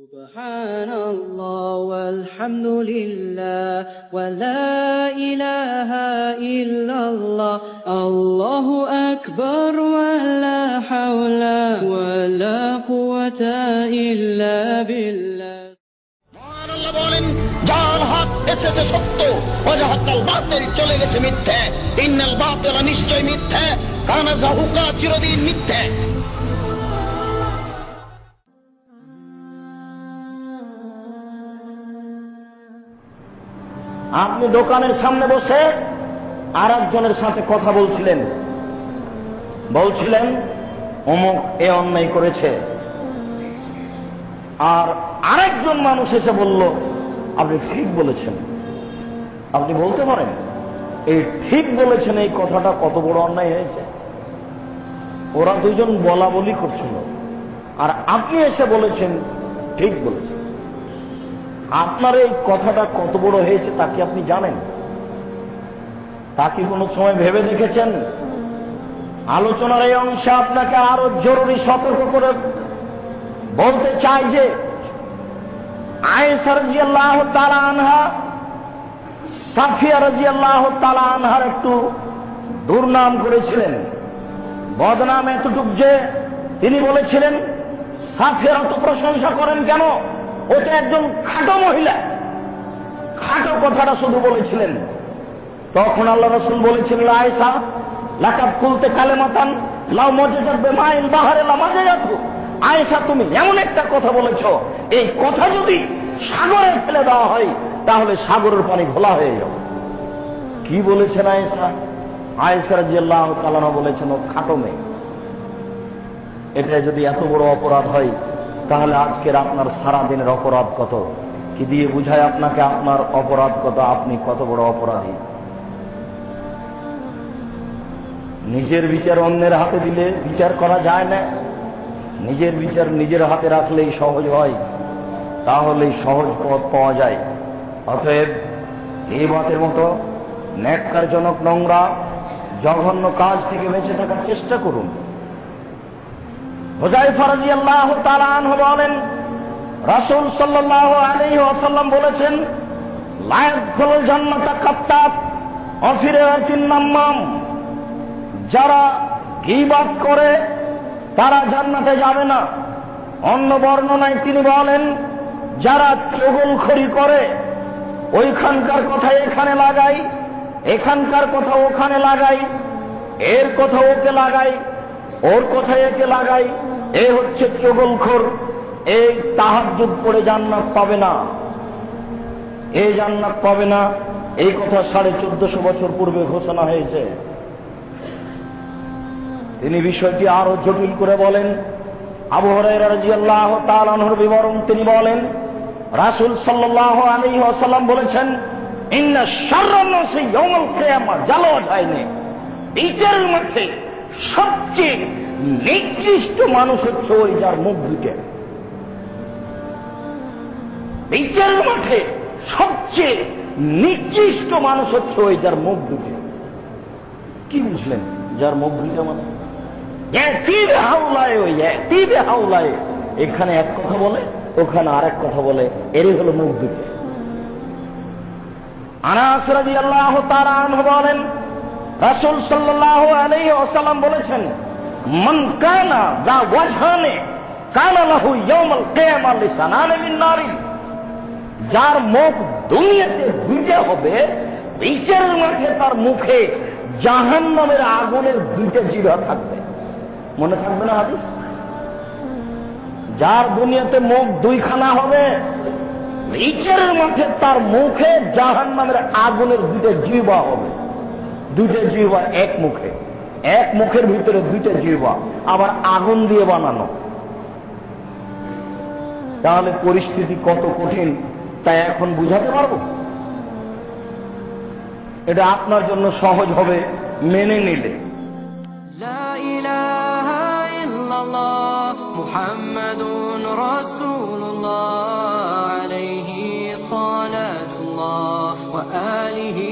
Subhanallah walhamdulillah wa la ilaha illallah Allahu akbar wa la hawla wa la quwwata illa billah. মহান আল্লাহ বলেন, যার হক এসেছে সত্য, ওয়াজাহাকাল বাতিল চলে গেছে মিথ্যে। ইন্নাল বাতিলা নিশ্চয় মিথ্যে, কানা যাহুকা চিরদিন মিথ্যে। আপনি দোকানের সামনে বসে আর একজনের সাথে কথা বলছিলেন অমুক এ অন্যায় করেছে, আর আরেকজন মানুষ এসে বলল আপনি ঠিক বলেছেন। আপনি বলতে পারেন এই ঠিক বলেছেন এই কথাটা কত বড় অন্যায় হয়েছে? ওরা দুজন বলা বলি করছিল, আর আপনি এসে বলেছেন ঠিক বলেছেন। আপনার এই কথাটা কত বড় হয়েছে তা কি আপনি জানেন? তা কি কোনো সময় ভেবে দেখেছেন? আলোচনার এই অংশে আপনাকে আরো জরুরি সতর্ক করে বলতে চাই যে আয়েশা রাদিয়াল্লাহু তাআলা আনহা সাফিয়া রাদিয়াল্লাহু তাআলা আনহার একটু দুর্নাম করেছিলেন। বদনাম এতটুক যে তিনি বলেছিলেন সাফিয়ার তো প্রশংসা করেন কেন, ও তো একজন খাটো মহিলা। খাটো কথাটা শুধু বলেছিলেন। তখন আল্লাহ রাসূল বলেছিলেন, আয়েশা লাকাদ কুলতে কালেমাতান লাউ মুজাজাত বিমাইল বাহরে লামাজাজাতু। আয়েশা তুমি এমন একটা কথা বলেছো, এই কথা যদি সাগরে ফেলে দেওয়া হয় তাহলে সাগরের পানি ঘোলা হয়ে যাবে। কি বলেছেন আয়েশা? আয়েশা রাদিয়াল্লাহু তাআলা বলেছেন ও খাটো মেয়ে। এটা যদি এত বড় অপরাধ হয় তাহলে আজকের আপনার সারা দিনের অপরাধ কত? কি দিয়ে বুঝায় আপনাকে আপনার অপরাধ কত, আপনি কত বড় অপরাধী? নিজের বিচার অন্যের হাতে দিলে বিচার করা যায় না। নিজের বিচার নিজের হাতে রাখলেই সহজ হয়, তাহলেই সহজ পথ পাওয়া যায়। অতএব গীবতের মতো ন্যাক্কারজনক নোংরা জঘন্য কাজ থেকে বেঁচে থাকার চেষ্টা করুন। হুযায়ফা রাদিয়াল্লাহু তাআলা আনহু বলেন, রাসূল সাল্লাল্লাহু আলাইহি ওয়াসাল্লাম বলেছেন, লা ইয়াদখুলুল জান্নাতা কাত্তাব ওয়া ফি রিওয়ায়াতিন নাম্মাম। যারা গীবত করে তারা জান্নাতে যাবে না। অন্য বর্ণনায় তিনি বলেন, যারা চুগলখড়ি করে, ওইখানকার কথা এখানে লাগাই, এখানকার কথা ওখানে লাগাই, এর কথা ওকে লাগাই, ওর কথা একে লাগাই, এ হচ্ছে চুগলখোর। এই তাহাজ্জুদ পড়ে জান্নাত পাবে না, এই জান্নাত পাবে না। এই কথা 1450 বছর পূর্বে ঘোষণা হয়েছে। তিনি বিষয়টি আরো জটিল করে বলেন। আবু হুরায়রা রাদিয়াল্লাহু তাআলা আনহুর বিবরণ তিনি বলেন, রাসূল সাল্লাল্লাহু আলাইহি ওয়াসাল্লাম বলেছেন, ইন্না শাররান নাসি ইয়াউমাল কিয়ামাহ জালাওয়াতাইনি। বিচারের মাঠে সবচেয়ে নিকৃষ্ট মানুষ হচ্ছে ওই যার মুখ দুটো। বিচারের মাঠে সবচেয়ে নিকৃষ্ট মানুষ হচ্ছে ওই যার মুখ দুটো। কি বুঝলেন? যার মুখ দুটো মানে এখানে এক কথা বলে, ওখানে আরেক কথা বলে, এরই হলো মুখ দুটো। আনাস রাদিয়াল্লাহু তাআলা আনহু বলেন, রাসূল সাল্লাল্লাহু আলাইহি ওয়াসাল্লাম বলেছেন, মান কানা যা ওয়াজহানে কানা লাহু ইয়াউমাল কিয়ামাহ লিসানানি মিন নারি। যার মুখ দুনিয়াতে দুইটা হবে, বিচারের মাঠে তার মুখে জাহান্নামের আগুনের দুইটা জিহ্বা থাকবে। মনে থাকবে না হাদিস? যার দুনিয়াতে মুখ দুইখানা হবে, বিচারের মাঠে তার মুখে জাহান্নামের আগুনের দুইটা জিহ্বা হবে। দুইটা জিহ্বা এক মুখে, এক মুখের ভিতরে দুইটা জিহ্বা, আবার আগুন দিয়ে বানানো। তাহলে পরিস্থিতি কত কঠিন তাই এখন বুঝাতে পারবো? এটা আপনার জন্য সহজ হবে মেনে নিলে। লা ইলাহা ইল্লাল্লাহ মুহাম্মাদুর রাসূলুল্লাহ আলাইহি সালাতুল্লাহ ওয়া আলিহি